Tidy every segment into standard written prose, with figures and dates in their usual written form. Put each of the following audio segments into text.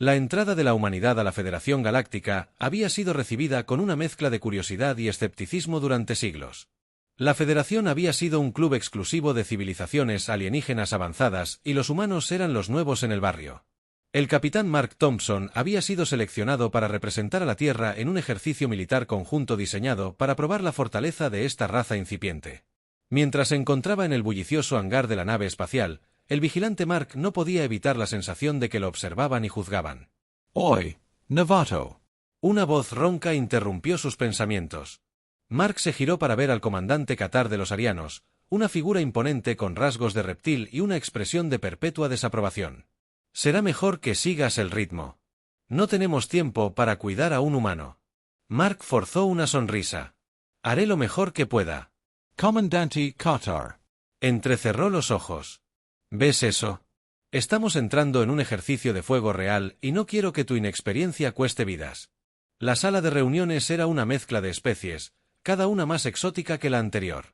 La entrada de la humanidad a la Federación Galáctica había sido recibida con una mezcla de curiosidad y escepticismo durante siglos. La Federación había sido un club exclusivo de civilizaciones alienígenas avanzadas y los humanos eran los nuevos en el barrio. El capitán Mark Thompson había sido seleccionado para representar a la Tierra en un ejercicio militar conjunto diseñado para probar la fortaleza de esta raza incipiente. Mientras se encontraba en el bullicioso hangar de la nave espacial, el vigilante Mark no podía evitar la sensación de que lo observaban y juzgaban. «Oi, novato». Una voz ronca interrumpió sus pensamientos. Mark se giró para ver al comandante Qatar de los Arianos, una figura imponente con rasgos de reptil y una expresión de perpetua desaprobación. «Será mejor que sigas el ritmo. No tenemos tiempo para cuidar a un humano». Mark forzó una sonrisa. «Haré lo mejor que pueda». «Comandante Qatar». Entrecerró los ojos. ¿Ves eso? Estamos entrando en un ejercicio de fuego real y no quiero que tu inexperiencia cueste vidas. La sala de reuniones era una mezcla de especies, cada una más exótica que la anterior.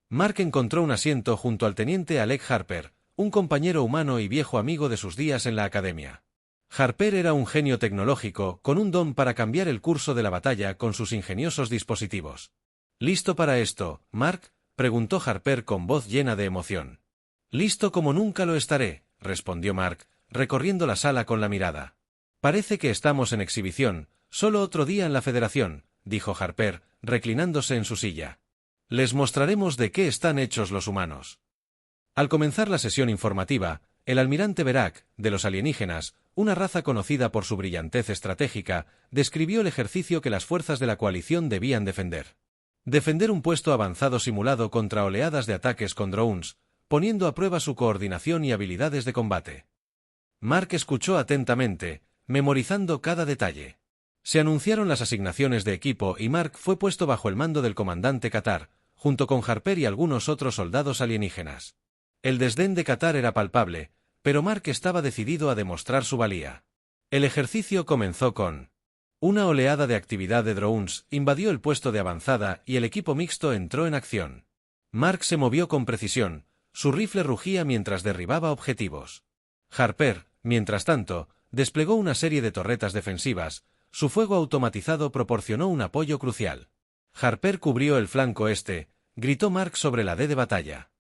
Mark encontró un asiento junto al teniente Alec Harper, un compañero humano y viejo amigo de sus días en la academia. Harper era un genio tecnológico, con un don para cambiar el curso de la batalla con sus ingeniosos dispositivos. ¿Listo para esto, Mark?, preguntó Harper con voz llena de emoción. «Listo como nunca lo estaré», respondió Mark, recorriendo la sala con la mirada. «Parece que estamos en exhibición, solo otro día en la Federación», dijo Harper, reclinándose en su silla. «Les mostraremos de qué están hechos los humanos». Al comenzar la sesión informativa, el almirante Verac, de los alienígenas, una raza conocida por su brillantez estratégica, describió el ejercicio que las fuerzas de la coalición debían defender. Defender un puesto avanzado simulado contra oleadas de ataques con drones, poniendo a prueba su coordinación y habilidades de combate. Mark escuchó atentamente, memorizando cada detalle. Se anunciaron las asignaciones de equipo y Mark fue puesto bajo el mando del comandante Qatar, junto con Harper y algunos otros soldados alienígenas. El desdén de Qatar era palpable, pero Mark estaba decidido a demostrar su valía. El ejercicio comenzó con una oleada de actividad de drones, invadió el puesto de avanzada y el equipo mixto entró en acción. Mark se movió con precisión, su rifle rugía mientras derribaba objetivos. Harper, mientras tanto, desplegó una serie de torretas defensivas, su fuego automatizado proporcionó un apoyo crucial. Harper cubrió el flanco este, gritó Mark sobre la D de batalla.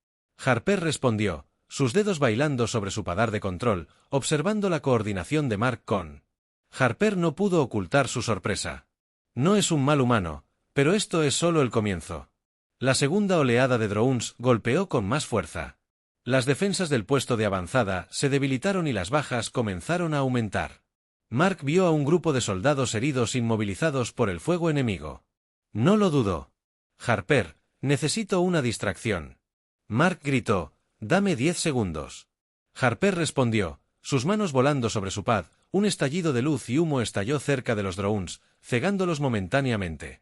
Harper respondió, sus dedos bailando sobre su padar de control, observando la coordinación de Mark con. Harper no pudo ocultar su sorpresa. No es un mal humano, pero esto es solo el comienzo. La segunda oleada de drones golpeó con más fuerza. Las defensas del puesto de avanzada se debilitaron y las bajas comenzaron a aumentar. Mark vio a un grupo de soldados heridos inmovilizados por el fuego enemigo. No lo dudó. Harper, necesito una distracción. Mark gritó, dame 10 segundos. Harper respondió, sus manos volando sobre su pad, un estallido de luz y humo estalló cerca de los drones, cegándolos momentáneamente.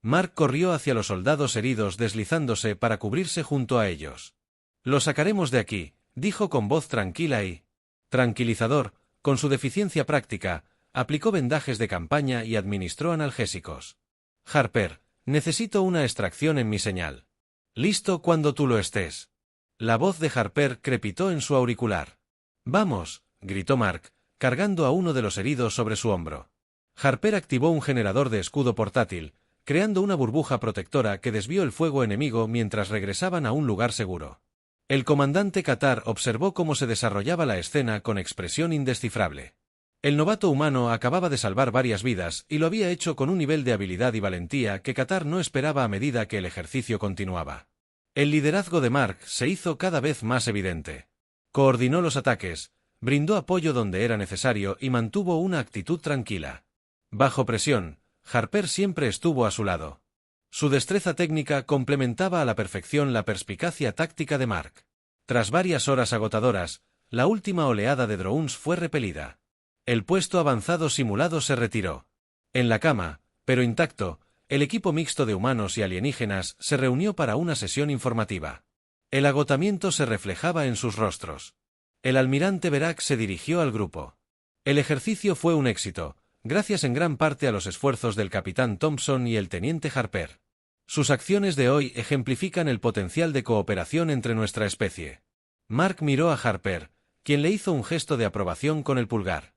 Mark corrió hacia los soldados heridos deslizándose para cubrirse junto a ellos. «Lo sacaremos de aquí», dijo con voz tranquila y tranquilizador, con su deficiencia práctica, aplicó vendajes de campaña y administró analgésicos. «Harper, necesito una extracción en mi señal». «Listo cuando tú lo estés». La voz de Harper crepitó en su auricular. «Vamos», gritó Mark, cargando a uno de los heridos sobre su hombro. Harper activó un generador de escudo portátil, creando una burbuja protectora que desvió el fuego enemigo mientras regresaban a un lugar seguro. El comandante Qatar observó cómo se desarrollaba la escena con expresión indescifrable. El novato humano acababa de salvar varias vidas y lo había hecho con un nivel de habilidad y valentía que Qatar no esperaba a medida que el ejercicio continuaba. El liderazgo de Mark se hizo cada vez más evidente. Coordinó los ataques, brindó apoyo donde era necesario y mantuvo una actitud tranquila. Bajo presión, Harper siempre estuvo a su lado. Su destreza técnica complementaba a la perfección la perspicacia táctica de Mark. Tras varias horas agotadoras, la última oleada de drones fue repelida. El puesto avanzado simulado se retiró. En la cama, pero intacto, el equipo mixto de humanos y alienígenas se reunió para una sesión informativa. El agotamiento se reflejaba en sus rostros. El almirante Verac se dirigió al grupo. El ejercicio fue un éxito, gracias en gran parte a los esfuerzos del capitán Thompson y el teniente Harper. Sus acciones de hoy ejemplifican el potencial de cooperación entre nuestra especie. Mark miró a Harper, quien le hizo un gesto de aprobación con el pulgar.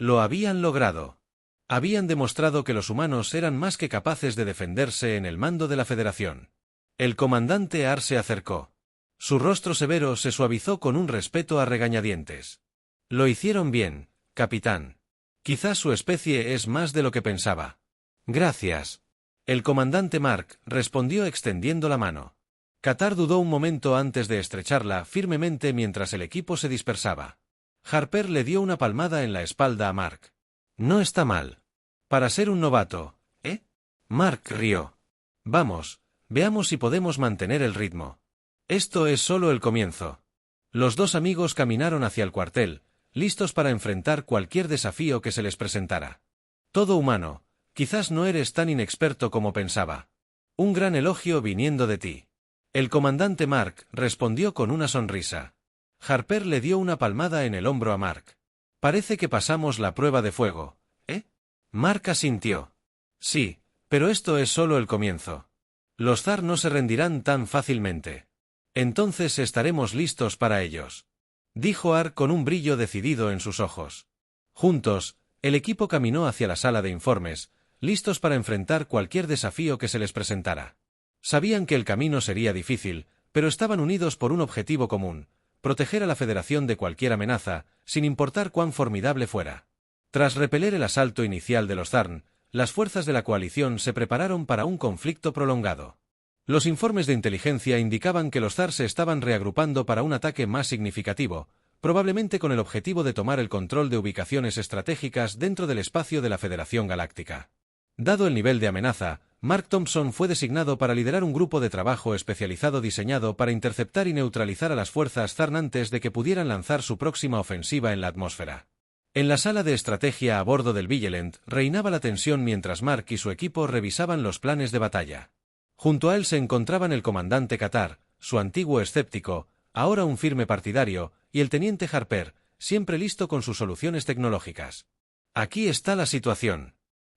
Lo habían logrado. Habían demostrado que los humanos eran más que capaces de defenderse en el mando de la Federación. El comandante Ar se acercó. Su rostro severo se suavizó con un respeto a regañadientes. Lo hicieron bien, capitán. Quizás su especie es más de lo que pensaba. Gracias. El comandante Mark respondió extendiendo la mano. Qatar dudó un momento antes de estrecharla firmemente mientras el equipo se dispersaba. Harper le dio una palmada en la espalda a Mark. No está mal. Para ser un novato, ¿eh? Mark rió. Vamos, veamos si podemos mantener el ritmo. Esto es solo el comienzo. Los dos amigos caminaron hacia el cuartel, listos para enfrentar cualquier desafío que se les presentara. Todo humano, quizás no eres tan inexperto como pensaba. Un gran elogio viniendo de ti. El comandante Mark respondió con una sonrisa. Harper le dio una palmada en el hombro a Mark. Parece que pasamos la prueba de fuego, ¿eh? Mark asintió. Sí, pero esto es solo el comienzo. Los Zar no se rendirán tan fácilmente. Entonces estaremos listos para ellos. Dijo Ar con un brillo decidido en sus ojos. Juntos, el equipo caminó hacia la sala de informes, listos para enfrentar cualquier desafío que se les presentara. Sabían que el camino sería difícil, pero estaban unidos por un objetivo común: proteger a la Federación de cualquier amenaza, sin importar cuán formidable fuera. Tras repeler el asalto inicial de los Zarn, las fuerzas de la coalición se prepararon para un conflicto prolongado. Los informes de inteligencia indicaban que los Zar se estaban reagrupando para un ataque más significativo, probablemente con el objetivo de tomar el control de ubicaciones estratégicas dentro del espacio de la Federación Galáctica. Dado el nivel de amenaza, Mark Thompson fue designado para liderar un grupo de trabajo especializado diseñado para interceptar y neutralizar a las fuerzas Zarn antes de que pudieran lanzar su próxima ofensiva en la atmósfera. En la sala de estrategia a bordo del Vigilant reinaba la tensión mientras Mark y su equipo revisaban los planes de batalla. Junto a él se encontraban el comandante Qatar, su antiguo escéptico, ahora un firme partidario, y el teniente Harper, siempre listo con sus soluciones tecnológicas. Aquí está la situación.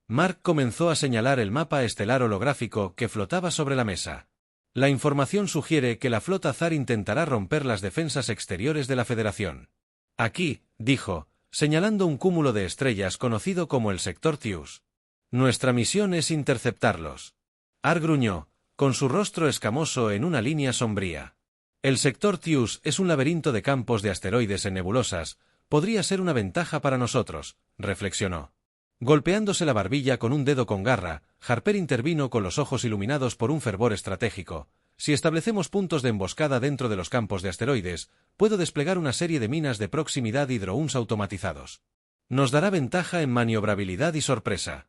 Mark comenzó a señalar el mapa estelar holográfico que flotaba sobre la mesa. La información sugiere que la flota Zar intentará romper las defensas exteriores de la Federación. Aquí, dijo, señalando un cúmulo de estrellas conocido como el sector Tius. Nuestra misión es interceptarlos. Ar gruñó, con su rostro escamoso en una línea sombría. El sector Tius es un laberinto de campos de asteroides en nebulosas. Podría ser una ventaja para nosotros, reflexionó. Golpeándose la barbilla con un dedo con garra, Harper intervino con los ojos iluminados por un fervor estratégico. Si establecemos puntos de emboscada dentro de los campos de asteroides, puedo desplegar una serie de minas de proximidad y drones automatizados. Nos dará ventaja en maniobrabilidad y sorpresa.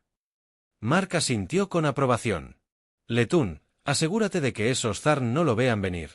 Mark asintió con aprobación. Letún, asegúrate de que esos Zarn no lo vean venir.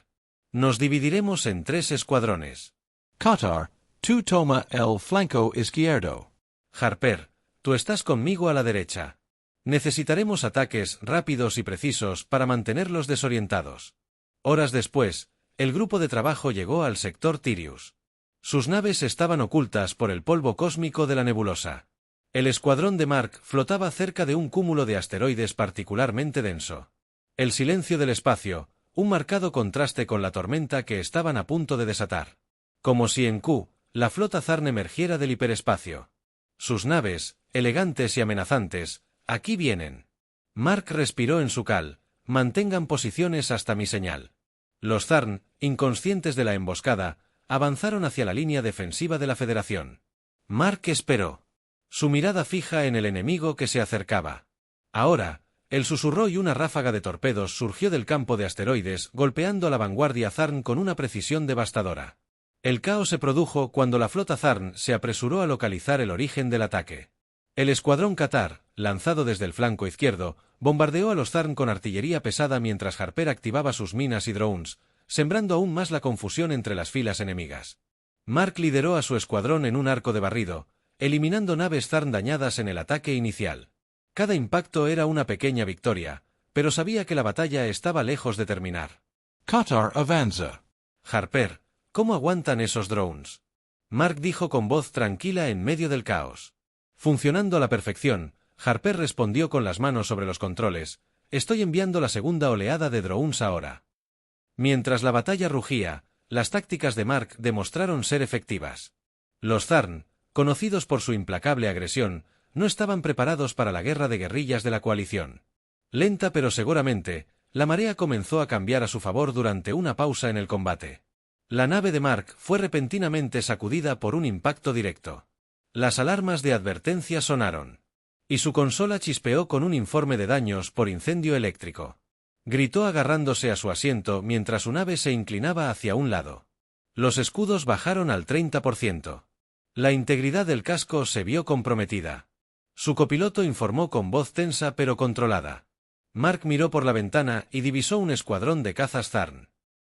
Nos dividiremos en 3 escuadrones. Qatar, tú toma el flanco izquierdo. Harper, tú estás conmigo a la derecha. Necesitaremos ataques rápidos y precisos para mantenerlos desorientados. Horas después, el grupo de trabajo llegó al sector Tirius. Sus naves estaban ocultas por el polvo cósmico de la nebulosa. El escuadrón de Mark flotaba cerca de un cúmulo de asteroides particularmente denso. El silencio del espacio, un marcado contraste con la tormenta que estaban a punto de desatar. Como si en Q, la flota Zarn emergiera del hiperespacio. Sus naves, elegantes y amenazantes, aquí vienen. Mark respiró en su cal. Mantengan posiciones hasta mi señal. Los Zarn, inconscientes de la emboscada, avanzaron hacia la línea defensiva de la Federación. Mark esperó. Su mirada fija en el enemigo que se acercaba. Ahora, él susurró y una ráfaga de torpedos surgió del campo de asteroides, golpeando a la vanguardia Zarn con una precisión devastadora. El caos se produjo cuando la flota Zarn se apresuró a localizar el origen del ataque. El escuadrón Qatar, lanzado desde el flanco izquierdo, bombardeó a los Zarn con artillería pesada mientras Harper activaba sus minas y drones, sembrando aún más la confusión entre las filas enemigas. Mark lideró a su escuadrón en un arco de barrido, eliminando naves Zarn dañadas en el ataque inicial. Cada impacto era una pequeña victoria, pero sabía que la batalla estaba lejos de terminar. Qatar avanza. Harper, ¿cómo aguantan esos drones? Mark dijo con voz tranquila en medio del caos. Funcionando a la perfección, Harper respondió con las manos sobre los controles. Estoy enviando la segunda oleada de drones ahora. Mientras la batalla rugía, las tácticas de Mark demostraron ser efectivas. Los Zarn, conocidos por su implacable agresión, no estaban preparados para la guerra de guerrillas de la coalición. Lenta pero seguramente, la marea comenzó a cambiar a su favor durante una pausa en el combate. La nave de Mark fue repentinamente sacudida por un impacto directo. Las alarmas de advertencia sonaron. Y su consola chispeó con un informe de daños por incendio eléctrico. Gritó agarrándose a su asiento mientras su nave se inclinaba hacia un lado. Los escudos bajaron al 30%. La integridad del casco se vio comprometida. Su copiloto informó con voz tensa pero controlada. Mark miró por la ventana y divisó un escuadrón de cazas Zarn,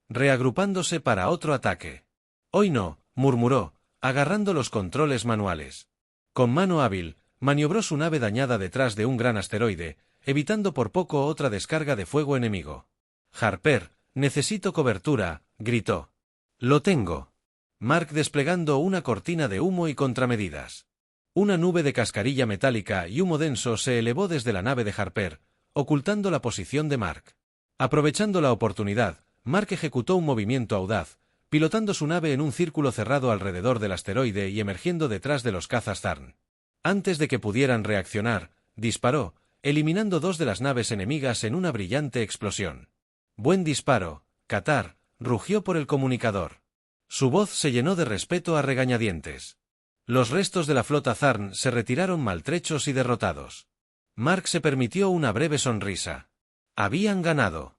reagrupándose para otro ataque. «Hoy no», murmuró, agarrando los controles manuales. Con mano hábil, maniobró su nave dañada detrás de un gran asteroide, evitando por poco otra descarga de fuego enemigo. «Harper, necesito cobertura», gritó. «Lo tengo». Mark desplegando una cortina de humo y contramedidas. Una nube de cascarilla metálica y humo denso se elevó desde la nave de Harper, ocultando la posición de Mark. Aprovechando la oportunidad, Mark ejecutó un movimiento audaz, pilotando su nave en un círculo cerrado alrededor del asteroide y emergiendo detrás de los cazas Zarn. Antes de que pudieran reaccionar, disparó, eliminando 2 de las naves enemigas en una brillante explosión. «Buen disparo, Qatar», rugió por el comunicador. Su voz se llenó de respeto a regañadientes. Los restos de la flota Zarn se retiraron maltrechos y derrotados. Mark se permitió una breve sonrisa. Habían ganado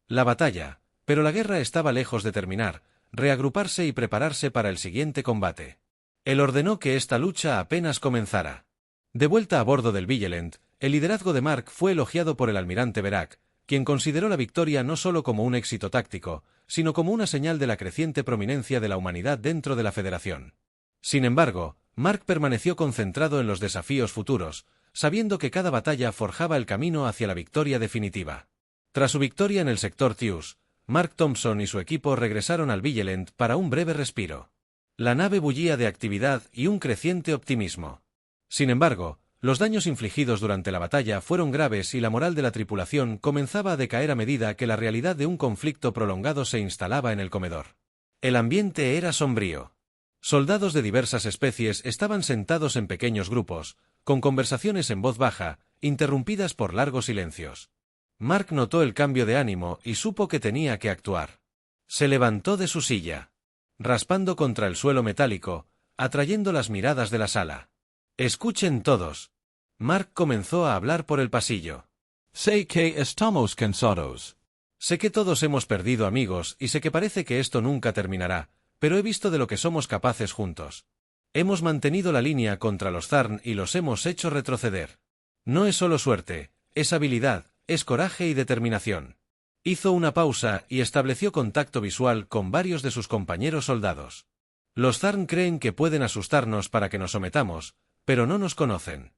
la batalla, pero la guerra estaba lejos de terminar, reagruparse y prepararse para el siguiente combate. Él ordenó que esta lucha apenas comenzara. De vuelta a bordo del Vigilant, el liderazgo de Mark fue elogiado por el almirante Verac, quien consideró la victoria no solo como un éxito táctico, sino como una señal de la creciente prominencia de la humanidad dentro de la Federación. Sin embargo, Mark permaneció concentrado en los desafíos futuros, sabiendo que cada batalla forjaba el camino hacia la victoria definitiva. Tras su victoria en el sector Tius, Mark Thompson y su equipo regresaron al Vigilant para un breve respiro. La nave bullía de actividad y un creciente optimismo. Sin embargo, los daños infligidos durante la batalla fueron graves y la moral de la tripulación comenzaba a decaer a medida que la realidad de un conflicto prolongado se instalaba en el comedor. El ambiente era sombrío. Soldados de diversas especies estaban sentados en pequeños grupos, con conversaciones en voz baja, interrumpidas por largos silencios. Mark notó el cambio de ánimo y supo que tenía que actuar. Se levantó de su silla, raspando contra el suelo metálico, atrayendo las miradas de la sala. «Escuchen todos». Mark comenzó a hablar por el pasillo. Sé que estamos cansados. Sé que todos hemos perdido amigos y sé que parece que esto nunca terminará, pero he visto de lo que somos capaces juntos. Hemos mantenido la línea contra los Zarn y los hemos hecho retroceder. No es solo suerte, es habilidad, es coraje y determinación. Hizo una pausa y estableció contacto visual con varios de sus compañeros soldados. Los Zarn creen que pueden asustarnos para que nos sometamos, pero no nos conocen.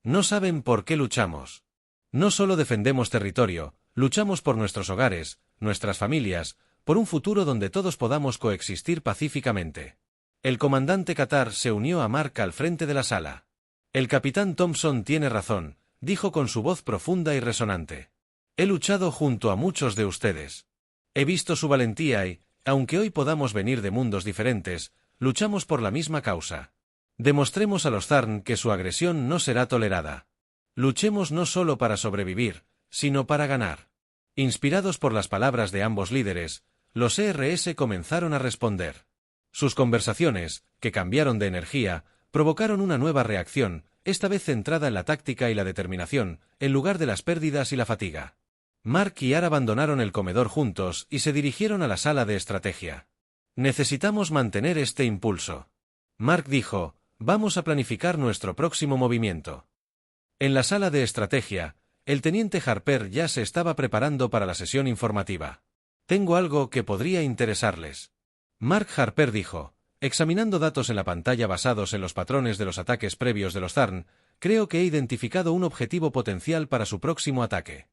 No saben por qué luchamos. No solo defendemos territorio, luchamos por nuestros hogares, nuestras familias, por un futuro donde todos podamos coexistir pacíficamente. El comandante Qatar se unió a Mark al frente de la sala. «El capitán Thompson tiene razón», dijo con su voz profunda y resonante. «He luchado junto a muchos de ustedes. He visto su valentía y, aunque hoy podamos venir de mundos diferentes, luchamos por la misma causa. Demostremos a los Zarn que su agresión no será tolerada. Luchemos no solo para sobrevivir, sino para ganar». Inspirados por las palabras de ambos líderes, los ERS comenzaron a responder. Sus conversaciones, que cambiaron de energía, provocaron una nueva reacción, esta vez centrada en la táctica y la determinación, en lugar de las pérdidas y la fatiga. Mark y Ar abandonaron el comedor juntos y se dirigieron a la sala de estrategia. «Necesitamos mantener este impulso». Mark dijo, «Vamos a planificar nuestro próximo movimiento». En la sala de estrategia, el teniente Harper ya se estaba preparando para la sesión informativa. «Tengo algo que podría interesarles». Mark Harper dijo, «Examinando datos en la pantalla basados en los patrones de los ataques previos de los Zarn, creo que he identificado un objetivo potencial para su próximo ataque».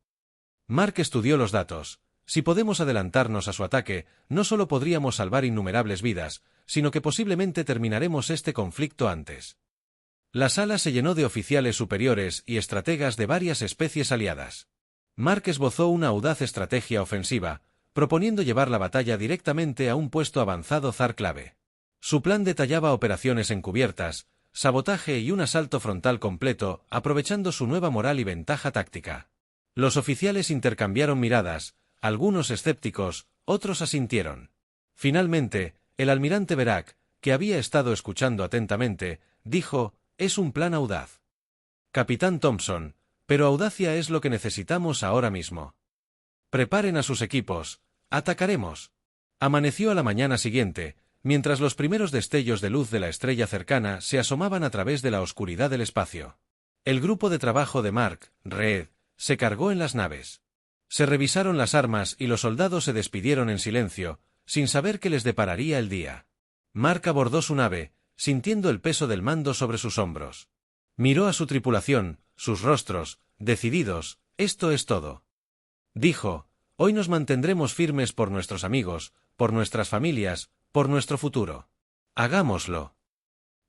Mark estudió los datos. Si podemos adelantarnos a su ataque, no solo podríamos salvar innumerables vidas, sino que posiblemente terminaremos este conflicto antes. La sala se llenó de oficiales superiores y estrategas de varias especies aliadas. Mark esbozó una audaz estrategia ofensiva, proponiendo llevar la batalla directamente a un puesto avanzado Zar clave. Su plan detallaba operaciones encubiertas, sabotaje y un asalto frontal completo, aprovechando su nueva moral y ventaja táctica. Los oficiales intercambiaron miradas, algunos escépticos, otros asintieron. Finalmente, el almirante Verac, que había estado escuchando atentamente, dijo: «Es un plan audaz. Capitán Thompson, pero audacia es lo que necesitamos ahora mismo. Preparen a sus equipos, atacaremos». Amaneció a la mañana siguiente, mientras los primeros destellos de luz de la estrella cercana se asomaban a través de la oscuridad del espacio. El grupo de trabajo de Mark, Reed, se cargó en las naves. Se revisaron las armas y los soldados se despidieron en silencio, sin saber qué les depararía el día. Mark abordó su nave, sintiendo el peso del mando sobre sus hombros. Miró a su tripulación, sus rostros, decididos: «Esto es todo», dijo. «Hoy nos mantendremos firmes por nuestros amigos, por nuestras familias, por nuestro futuro. Hagámoslo».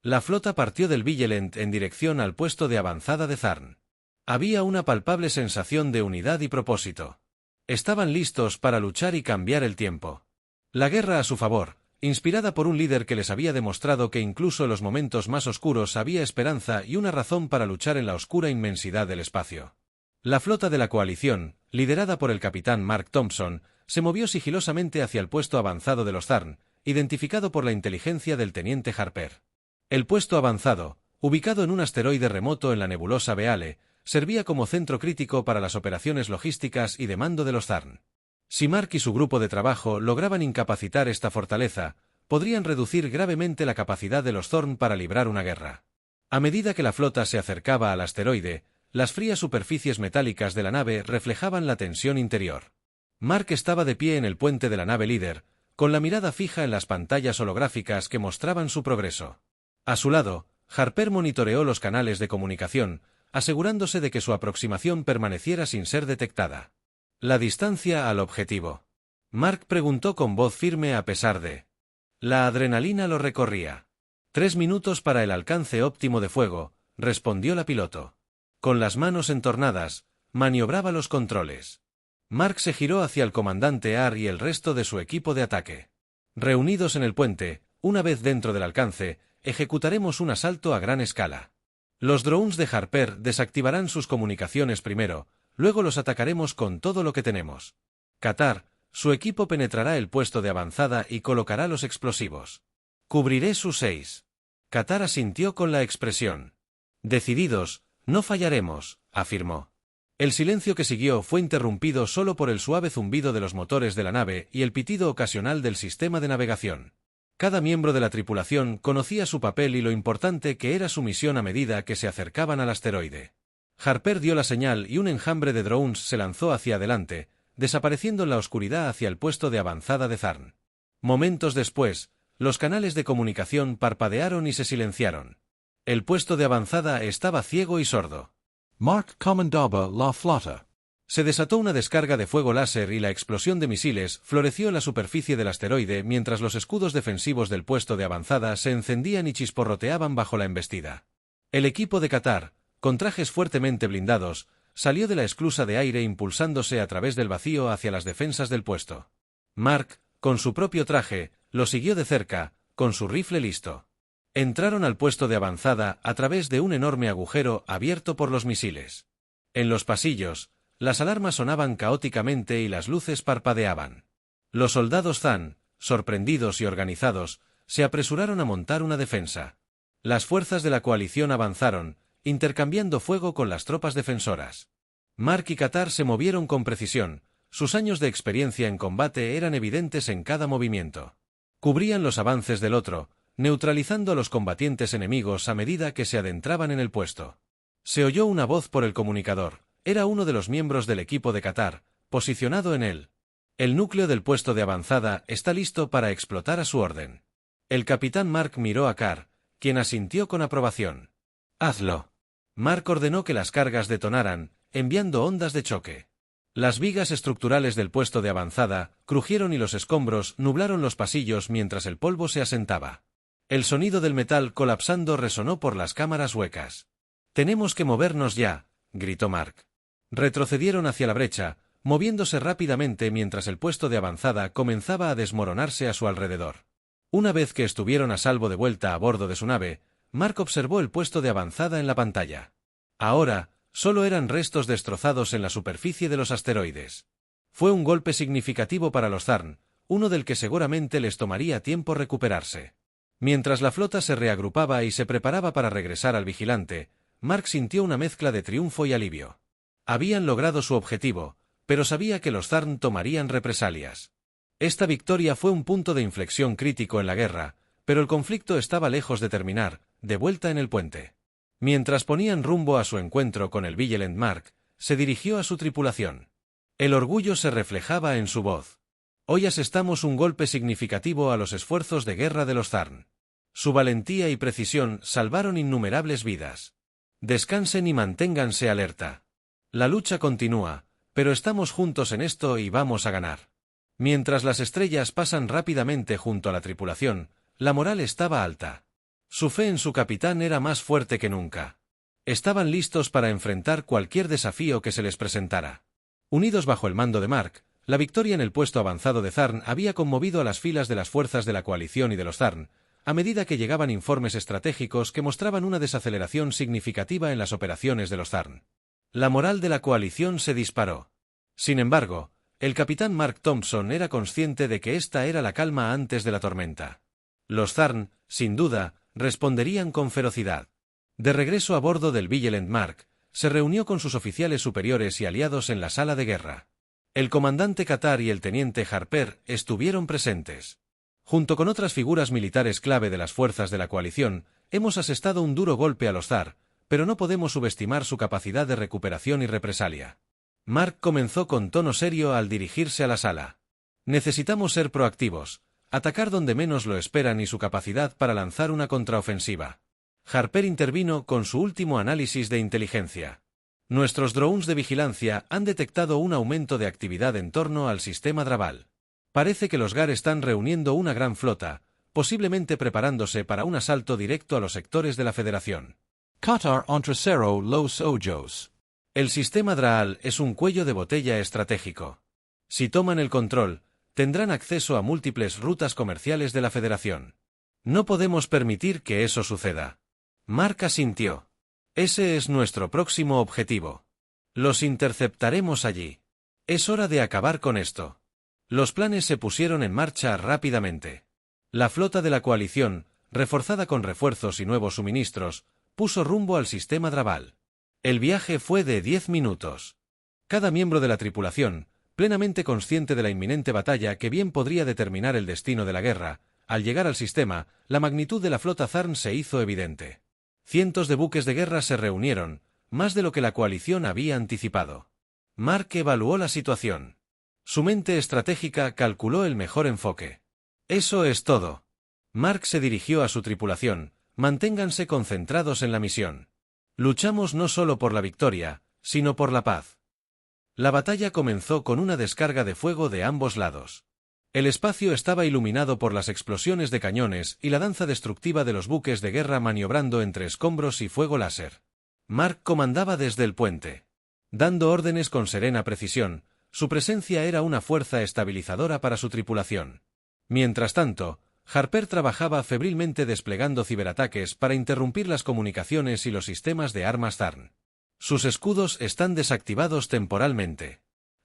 La flota partió del Vigilant en dirección al puesto de avanzada de Zarn. Había una palpable sensación de unidad y propósito. Estaban listos para luchar y cambiar el tiempo. La guerra a su favor, inspirada por un líder que les había demostrado que incluso en los momentos más oscuros había esperanza y una razón para luchar en la oscura inmensidad del espacio. La flota de la coalición, liderada por el capitán Mark Thompson, se movió sigilosamente hacia el puesto avanzado de los Zarn, identificado por la inteligencia del teniente Harper. El puesto avanzado, ubicado en un asteroide remoto en la nebulosa Beale, servía como centro crítico para las operaciones logísticas y de mando de los Zarn. Si Mark y su grupo de trabajo lograban incapacitar esta fortaleza, podrían reducir gravemente la capacidad de los Zorn para librar una guerra. A medida que la flota se acercaba al asteroide, las frías superficies metálicas de la nave reflejaban la tensión interior. Mark estaba de pie en el puente de la nave líder, con la mirada fija en las pantallas holográficas que mostraban su progreso. A su lado, Harper monitoreó los canales de comunicación, asegurándose de que su aproximación permaneciera sin ser detectada. La distancia al objetivo. Mark preguntó con voz firme a pesar de... La adrenalina lo recorría. 3 minutos para el alcance óptimo de fuego, respondió la piloto. Con las manos entornadas, maniobraba los controles. Mark se giró hacia el comandante Ar y el resto de su equipo de ataque. Reunidos en el puente, una vez dentro del alcance, ejecutaremos un asalto a gran escala. Los drones de Harper desactivarán sus comunicaciones primero, luego los atacaremos con todo lo que tenemos. Qatar, su equipo penetrará el puesto de avanzada y colocará los explosivos. Cubriré sus 6. Qatar asintió con la expresión. Decididos, no fallaremos, afirmó. El silencio que siguió fue interrumpido solo por el suave zumbido de los motores de la nave y el pitido ocasional del sistema de navegación. Cada miembro de la tripulación conocía su papel y lo importante que era su misión a medida que se acercaban al asteroide. Harper dio la señal y un enjambre de drones se lanzó hacia adelante, desapareciendo en la oscuridad hacia el puesto de avanzada de Zarn. Momentos después, los canales de comunicación parpadearon y se silenciaron. El puesto de avanzada estaba ciego y sordo. Mark comandaba la flota. Se desató una descarga de fuego láser y la explosión de misiles floreció en la superficie del asteroide mientras los escudos defensivos del puesto de avanzada se encendían y chisporroteaban bajo la embestida. El equipo de Qatar, con trajes fuertemente blindados, salió de la esclusa de aire impulsándose a través del vacío hacia las defensas del puesto. Mark, con su propio traje, lo siguió de cerca, con su rifle listo. Entraron al puesto de avanzada a través de un enorme agujero abierto por los misiles. En los pasillos, las alarmas sonaban caóticamente y las luces parpadeaban. Los soldados Zan, sorprendidos y organizados, se apresuraron a montar una defensa. Las fuerzas de la coalición avanzaron, intercambiando fuego con las tropas defensoras. Mark y Qatar se movieron con precisión, sus años de experiencia en combate eran evidentes en cada movimiento. Cubrían los avances del otro, neutralizando a los combatientes enemigos a medida que se adentraban en el puesto. Se oyó una voz por el comunicador. Era uno de los miembros del equipo de Qatar, posicionado en él. El núcleo del puesto de avanzada está listo para explotar a su orden. El capitán Mark miró a Carr, quien asintió con aprobación. Hazlo. Mark ordenó que las cargas detonaran, enviando ondas de choque. Las vigas estructurales del puesto de avanzada crujieron y los escombros nublaron los pasillos mientras el polvo se asentaba. El sonido del metal colapsando resonó por las cámaras huecas. «Tenemos que movernos ya», gritó Mark. Retrocedieron hacia la brecha, moviéndose rápidamente mientras el puesto de avanzada comenzaba a desmoronarse a su alrededor. Una vez que estuvieron a salvo de vuelta a bordo de su nave, Mark observó el puesto de avanzada en la pantalla. Ahora, solo eran restos destrozados en la superficie de los asteroides. Fue un golpe significativo para los Zarn, uno del que seguramente les tomaría tiempo recuperarse. Mientras la flota se reagrupaba y se preparaba para regresar al vigilante, Mark sintió una mezcla de triunfo y alivio. Habían logrado su objetivo, pero sabía que los Zarn tomarían represalias. Esta victoria fue un punto de inflexión crítico en la guerra, pero el conflicto estaba lejos de terminar, de vuelta en el puente. Mientras ponían rumbo a su encuentro con el Vigilant, Mark se dirigió a su tripulación. El orgullo se reflejaba en su voz. Hoy asestamos un golpe significativo a los esfuerzos de guerra de los Zarn. Su valentía y precisión salvaron innumerables vidas. Descansen y manténganse alerta. La lucha continúa, pero estamos juntos en esto y vamos a ganar. Mientras las estrellas pasan rápidamente junto a la tripulación, la moral estaba alta. Su fe en su capitán era más fuerte que nunca. Estaban listos para enfrentar cualquier desafío que se les presentara. Unidos bajo el mando de Mark, la victoria en el puesto avanzado de Zarn había conmovido a las filas de las fuerzas de la coalición y de los Zarn, a medida que llegaban informes estratégicos que mostraban una desaceleración significativa en las operaciones de los Zarn. La moral de la coalición se disparó. Sin embargo, el capitán Mark Thompson era consciente de que esta era la calma antes de la tormenta. Los Zarn, sin duda, responderían con ferocidad. De regreso a bordo del Vigilant, Mark se reunió con sus oficiales superiores y aliados en la sala de guerra. El comandante Qatar y el teniente Harper estuvieron presentes. Junto con otras figuras militares clave de las fuerzas de la coalición, hemos asestado un duro golpe a los Zarn, pero no podemos subestimar su capacidad de recuperación y represalia. Mark comenzó con tono serio al dirigirse a la sala. Necesitamos ser proactivos, atacar donde menos lo esperan y su capacidad para lanzar una contraofensiva. Harper intervino con su último análisis de inteligencia. Nuestros drones de vigilancia han detectado un aumento de actividad en torno al sistema Drabal. Parece que los GAR están reuniendo una gran flota, posiblemente preparándose para un asalto directo a los sectores de la Federación. Qatar entre cero los ojos. El sistema Draal es un cuello de botella estratégico. Si toman el control, tendrán acceso a múltiples rutas comerciales de la Federación. No podemos permitir que eso suceda. Mark asintió. Ese es nuestro próximo objetivo. Los interceptaremos allí. Es hora de acabar con esto. Los planes se pusieron en marcha rápidamente. La flota de la coalición, reforzada con refuerzos y nuevos suministros, puso rumbo al sistema Drabal. El viaje fue de 10 minutos. Cada miembro de la tripulación, plenamente consciente de la inminente batalla que bien podría determinar el destino de la guerra, al llegar al sistema, la magnitud de la flota Zarn se hizo evidente. Cientos de buques de guerra se reunieron, más de lo que la coalición había anticipado. Mark evaluó la situación. Su mente estratégica calculó el mejor enfoque. Eso es todo. Mark se dirigió a su tripulación. Manténganse concentrados en la misión. Luchamos no solo por la victoria, sino por la paz. La batalla comenzó con una descarga de fuego de ambos lados. El espacio estaba iluminado por las explosiones de cañones y la danza destructiva de los buques de guerra maniobrando entre escombros y fuego láser. Mark comandaba desde el puente. Dando órdenes con serena precisión, su presencia era una fuerza estabilizadora para su tripulación. Mientras tanto, Harper trabajaba febrilmente desplegando ciberataques para interrumpir las comunicaciones y los sistemas de armas Zarn. Sus escudos están desactivados temporalmente.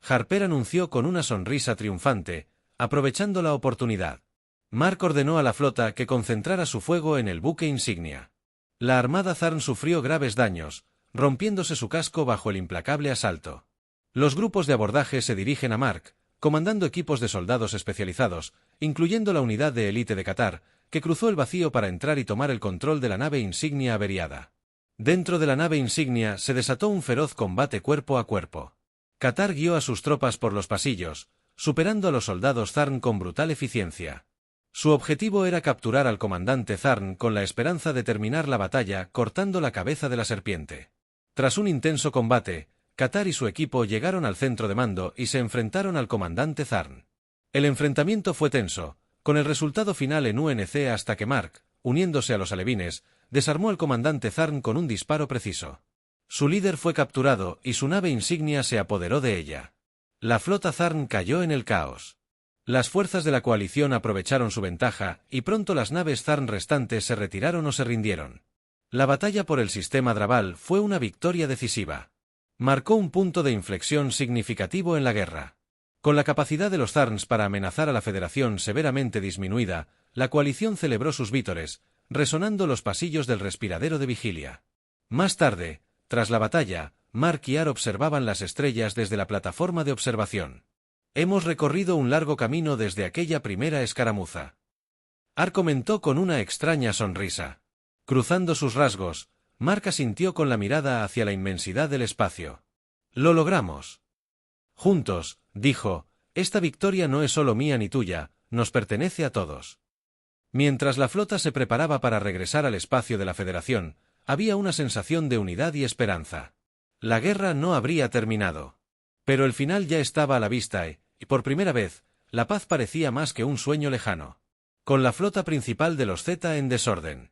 Harper anunció con una sonrisa triunfante, aprovechando la oportunidad. Mark ordenó a la flota que concentrara su fuego en el buque insignia. La armada Zarn sufrió graves daños, rompiéndose su casco bajo el implacable asalto. Los grupos de abordaje se dirigen a Mark, comandando equipos de soldados especializados, incluyendo la unidad de élite de Qatar, que cruzó el vacío para entrar y tomar el control de la nave insignia averiada. Dentro de la nave insignia se desató un feroz combate cuerpo a cuerpo. Qatar guió a sus tropas por los pasillos, superando a los soldados Zarn con brutal eficiencia. Su objetivo era capturar al comandante Zarn con la esperanza de terminar la batalla cortando la cabeza de la serpiente. Tras un intenso combate, Qatar y su equipo llegaron al centro de mando y se enfrentaron al comandante Zarn. El enfrentamiento fue tenso, con el resultado final en UNC hasta que Mark, uniéndose a los alevines, desarmó al comandante Zarn con un disparo preciso. Su líder fue capturado y su nave insignia se apoderó de ella. La flota Zarn cayó en el caos. Las fuerzas de la coalición aprovecharon su ventaja y pronto las naves Zarn restantes se retiraron o se rindieron. La batalla por el sistema Drabal fue una victoria decisiva. Marcó un punto de inflexión significativo en la guerra. Con la capacidad de los Zarns para amenazar a la Federación severamente disminuida, la coalición celebró sus vítores, resonando los pasillos del respiradero de vigilia. Más tarde, tras la batalla, Mark y Ar observaban las estrellas desde la plataforma de observación. Hemos recorrido un largo camino desde aquella primera escaramuza. Ar comentó con una extraña sonrisa. Cruzando sus rasgos, Mark asintió con la mirada hacia la inmensidad del espacio. Lo logramos. Juntos, dijo, esta victoria no es solo mía ni tuya, nos pertenece a todos. Mientras la flota se preparaba para regresar al espacio de la Federación, había una sensación de unidad y esperanza. La guerra no habría terminado. Pero el final ya estaba a la vista y, por primera vez, la paz parecía más que un sueño lejano. Con la flota principal de los Zeta en desorden.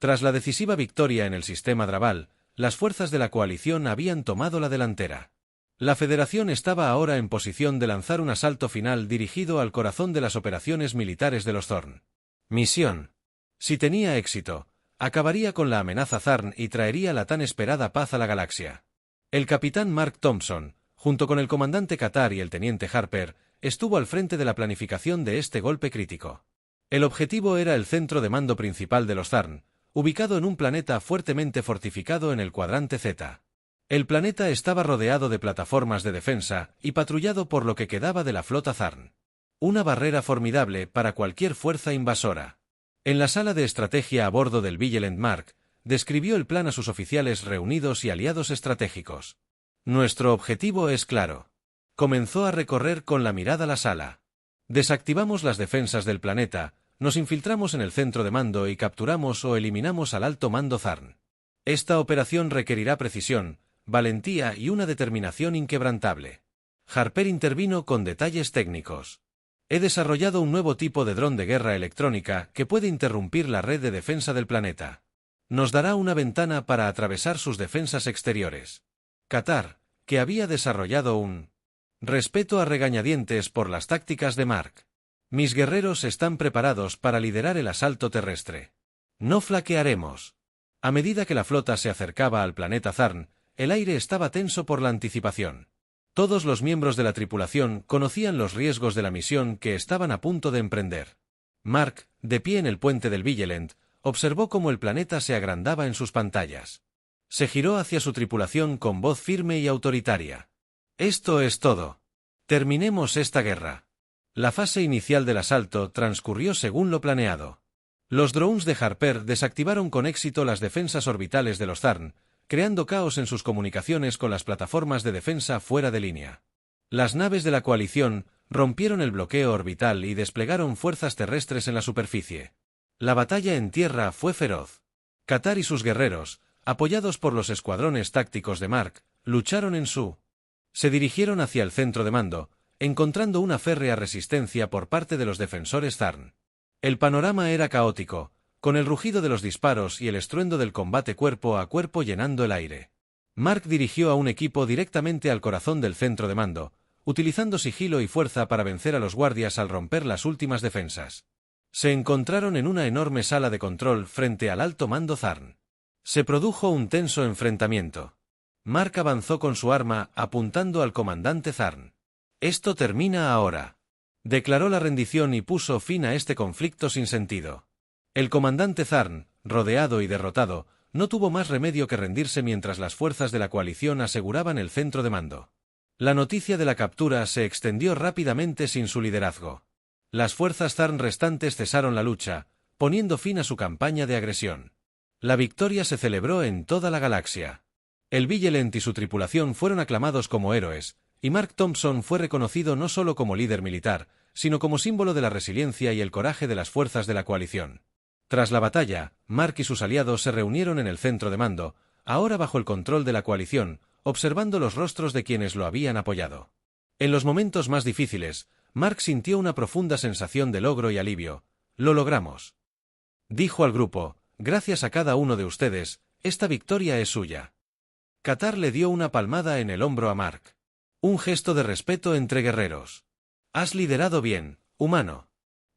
Tras la decisiva victoria en el sistema Drabal, las fuerzas de la coalición habían tomado la delantera. La Federación estaba ahora en posición de lanzar un asalto final dirigido al corazón de las operaciones militares de los Zorn. Misión. Si tenía éxito, acabaría con la amenaza Zarn y traería la tan esperada paz a la galaxia. El capitán Mark Thompson, junto con el comandante Katar y el teniente Harper, estuvo al frente de la planificación de este golpe crítico. El objetivo era el centro de mando principal de los Zarn, ubicado en un planeta fuertemente fortificado en el cuadrante Z. El planeta estaba rodeado de plataformas de defensa y patrullado por lo que quedaba de la flota Zarn. Una barrera formidable para cualquier fuerza invasora. En la sala de estrategia a bordo del Vigilant, Mark describió el plan a sus oficiales reunidos y aliados estratégicos. Nuestro objetivo es claro. Comenzó a recorrer con la mirada la sala. Desactivamos las defensas del planeta, nos infiltramos en el centro de mando y capturamos o eliminamos al alto mando Zarn. Esta operación requerirá precisión, valentía y una determinación inquebrantable. Harper intervino con detalles técnicos. He desarrollado un nuevo tipo de dron de guerra electrónica que puede interrumpir la red de defensa del planeta. Nos dará una ventana para atravesar sus defensas exteriores. Katar, que había desarrollado un respeto a regañadientes por las tácticas de Mark. Mis guerreros están preparados para liderar el asalto terrestre. No flaquearemos. A medida que la flota se acercaba al planeta Zarn, el aire estaba tenso por la anticipación. Todos los miembros de la tripulación conocían los riesgos de la misión que estaban a punto de emprender. Mark, de pie en el puente del Vigilant, observó cómo el planeta se agrandaba en sus pantallas. Se giró hacia su tripulación con voz firme y autoritaria. Esto es todo. Terminemos esta guerra. La fase inicial del asalto transcurrió según lo planeado. Los drones de Harper desactivaron con éxito las defensas orbitales de los Zarn, creando caos en sus comunicaciones con las plataformas de defensa fuera de línea. Las naves de la coalición rompieron el bloqueo orbital y desplegaron fuerzas terrestres en la superficie. La batalla en tierra fue feroz. Katar y sus guerreros, apoyados por los escuadrones tácticos de Mark, lucharon en su. Se dirigieron hacia el centro de mando, encontrando una férrea resistencia por parte de los defensores Zarn. El panorama era caótico, con el rugido de los disparos y el estruendo del combate cuerpo a cuerpo llenando el aire. Mark dirigió a un equipo directamente al corazón del centro de mando, utilizando sigilo y fuerza para vencer a los guardias al romper las últimas defensas. Se encontraron en una enorme sala de control frente al alto mando Zarn. Se produjo un tenso enfrentamiento. Mark avanzó con su arma apuntando al comandante Zarn. Esto termina ahora. Declaró la rendición y puso fin a este conflicto sin sentido. El comandante Zarn, rodeado y derrotado, no tuvo más remedio que rendirse mientras las fuerzas de la coalición aseguraban el centro de mando. La noticia de la captura se extendió rápidamente sin su liderazgo. Las fuerzas Zarn restantes cesaron la lucha, poniendo fin a su campaña de agresión. La victoria se celebró en toda la galaxia. El Vigilant y su tripulación fueron aclamados como héroes, y Mark Thompson fue reconocido no solo como líder militar, sino como símbolo de la resiliencia y el coraje de las fuerzas de la coalición. Tras la batalla, Mark y sus aliados se reunieron en el centro de mando, ahora bajo el control de la coalición, observando los rostros de quienes lo habían apoyado. En los momentos más difíciles, Mark sintió una profunda sensación de logro y alivio. Lo logramos. Dijo al grupo, gracias a cada uno de ustedes, esta victoria es suya. Katar le dio una palmada en el hombro a Mark. Un gesto de respeto entre guerreros. Has liderado bien, humano.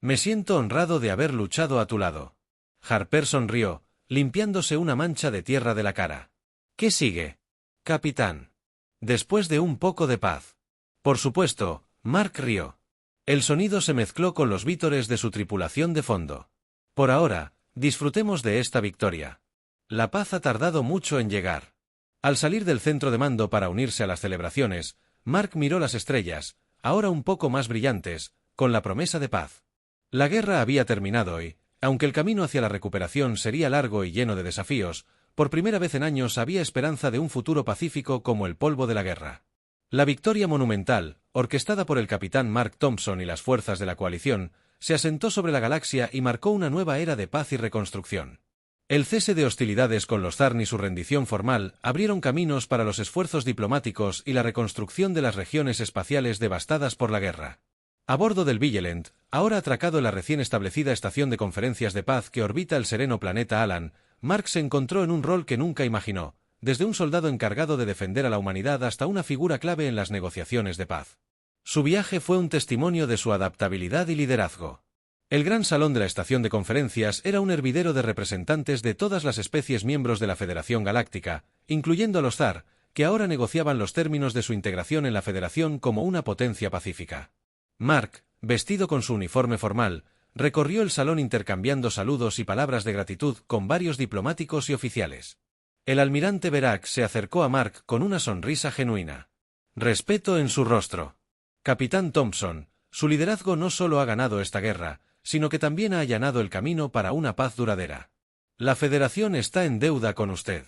Me siento honrado de haber luchado a tu lado. Harper sonrió, limpiándose una mancha de tierra de la cara. ¿Qué sigue, capitán? Después de un poco de paz. Por supuesto, Mark rió. El sonido se mezcló con los vítores de su tripulación de fondo. Por ahora, disfrutemos de esta victoria. La paz ha tardado mucho en llegar. Al salir del centro de mando para unirse a las celebraciones, Mark miró las estrellas, ahora un poco más brillantes, con la promesa de paz. La guerra había terminado y, aunque el camino hacia la recuperación sería largo y lleno de desafíos, por primera vez en años había esperanza de un futuro pacífico como el polvo de la guerra. La victoria monumental, orquestada por el capitán Mark Thompson y las fuerzas de la coalición, se asentó sobre la galaxia y marcó una nueva era de paz y reconstrucción. El cese de hostilidades con los Zarn y su rendición formal abrieron caminos para los esfuerzos diplomáticos y la reconstrucción de las regiones espaciales devastadas por la guerra. A bordo del Vigilant, ahora atracado en la recién establecida estación de conferencias de paz que orbita el sereno planeta Alan, Mark se encontró en un rol que nunca imaginó, desde un soldado encargado de defender a la humanidad hasta una figura clave en las negociaciones de paz. Su viaje fue un testimonio de su adaptabilidad y liderazgo. El gran salón de la estación de conferencias era un hervidero de representantes de todas las especies miembros de la Federación Galáctica, incluyendo a los Zar, que ahora negociaban los términos de su integración en la Federación como una potencia pacífica. Mark, vestido con su uniforme formal, recorrió el salón intercambiando saludos y palabras de gratitud con varios diplomáticos y oficiales. El almirante Verac se acercó a Mark con una sonrisa genuina. Respeto en su rostro. Capitán Thompson, su liderazgo no solo ha ganado esta guerra, sino que también ha allanado el camino para una paz duradera. La Federación está en deuda con usted.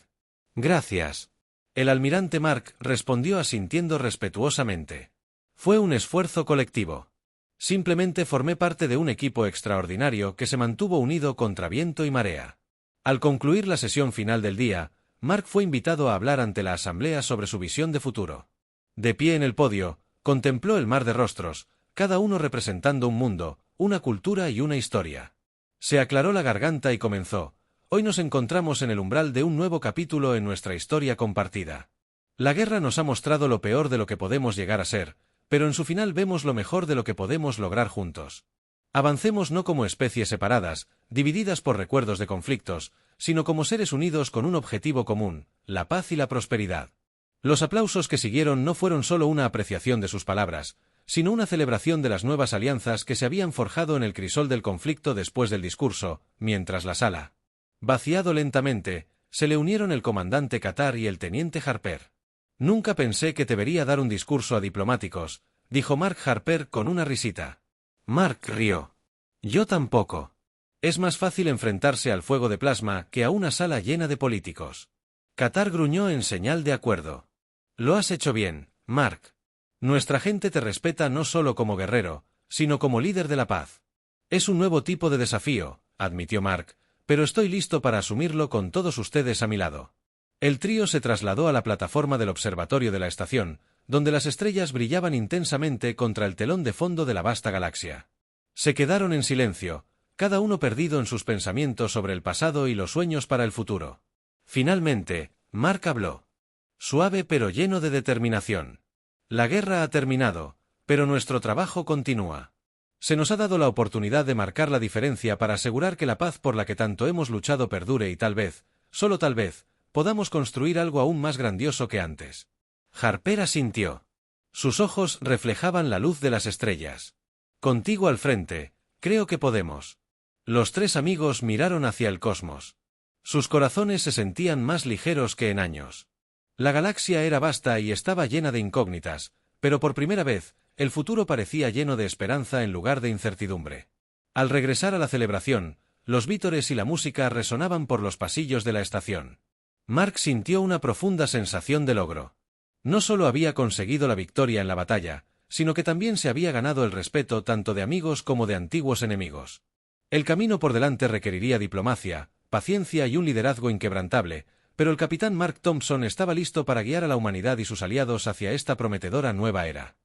Gracias. El almirante Mark respondió asintiendo respetuosamente. Fue un esfuerzo colectivo. Simplemente formé parte de un equipo extraordinario que se mantuvo unido contra viento y marea. Al concluir la sesión final del día, Mark fue invitado a hablar ante la asamblea sobre su visión de futuro. De pie en el podio, contempló el mar de rostros, cada uno representando un mundo, una cultura y una historia. Se aclaró la garganta y comenzó: hoy nos encontramos en el umbral de un nuevo capítulo en nuestra historia compartida. La guerra nos ha mostrado lo peor de lo que podemos llegar a ser, pero en su final vemos lo mejor de lo que podemos lograr juntos. Avancemos no como especies separadas, divididas por recuerdos de conflictos, sino como seres unidos con un objetivo común, la paz y la prosperidad. Los aplausos que siguieron no fueron solo una apreciación de sus palabras, sino una celebración de las nuevas alianzas que se habían forjado en el crisol del conflicto después del discurso, mientras la sala, vaciado lentamente, se le unieron el comandante Qatar y el teniente Harper. Nunca pensé que te vería dar un discurso a diplomáticos, dijo Mark Harper con una risita. Mark rió. Yo tampoco. Es más fácil enfrentarse al fuego de plasma que a una sala llena de políticos. Qatar gruñó en señal de acuerdo. Lo has hecho bien, Mark. Nuestra gente te respeta no solo como guerrero, sino como líder de la paz. Es un nuevo tipo de desafío, admitió Mark, pero estoy listo para asumirlo con todos ustedes a mi lado. El trío se trasladó a la plataforma del observatorio de la estación, donde las estrellas brillaban intensamente contra el telón de fondo de la vasta galaxia. Se quedaron en silencio, cada uno perdido en sus pensamientos sobre el pasado y los sueños para el futuro. Finalmente, Mark habló. Suave pero lleno de determinación. La guerra ha terminado, pero nuestro trabajo continúa. Se nos ha dado la oportunidad de marcar la diferencia para asegurar que la paz por la que tanto hemos luchado perdure y tal vez, solo tal vez, podamos construir algo aún más grandioso que antes. Harper asintió. Sus ojos reflejaban la luz de las estrellas. Contigo al frente, creo que podemos. Los tres amigos miraron hacia el cosmos. Sus corazones se sentían más ligeros que en años. La galaxia era vasta y estaba llena de incógnitas, pero por primera vez, el futuro parecía lleno de esperanza en lugar de incertidumbre. Al regresar a la celebración, los vítores y la música resonaban por los pasillos de la estación. Mark sintió una profunda sensación de logro. No solo había conseguido la victoria en la batalla, sino que también se había ganado el respeto tanto de amigos como de antiguos enemigos. El camino por delante requeriría diplomacia, paciencia y un liderazgo inquebrantable, pero el capitán Mark Thompson estaba listo para guiar a la humanidad y sus aliados hacia esta prometedora nueva era.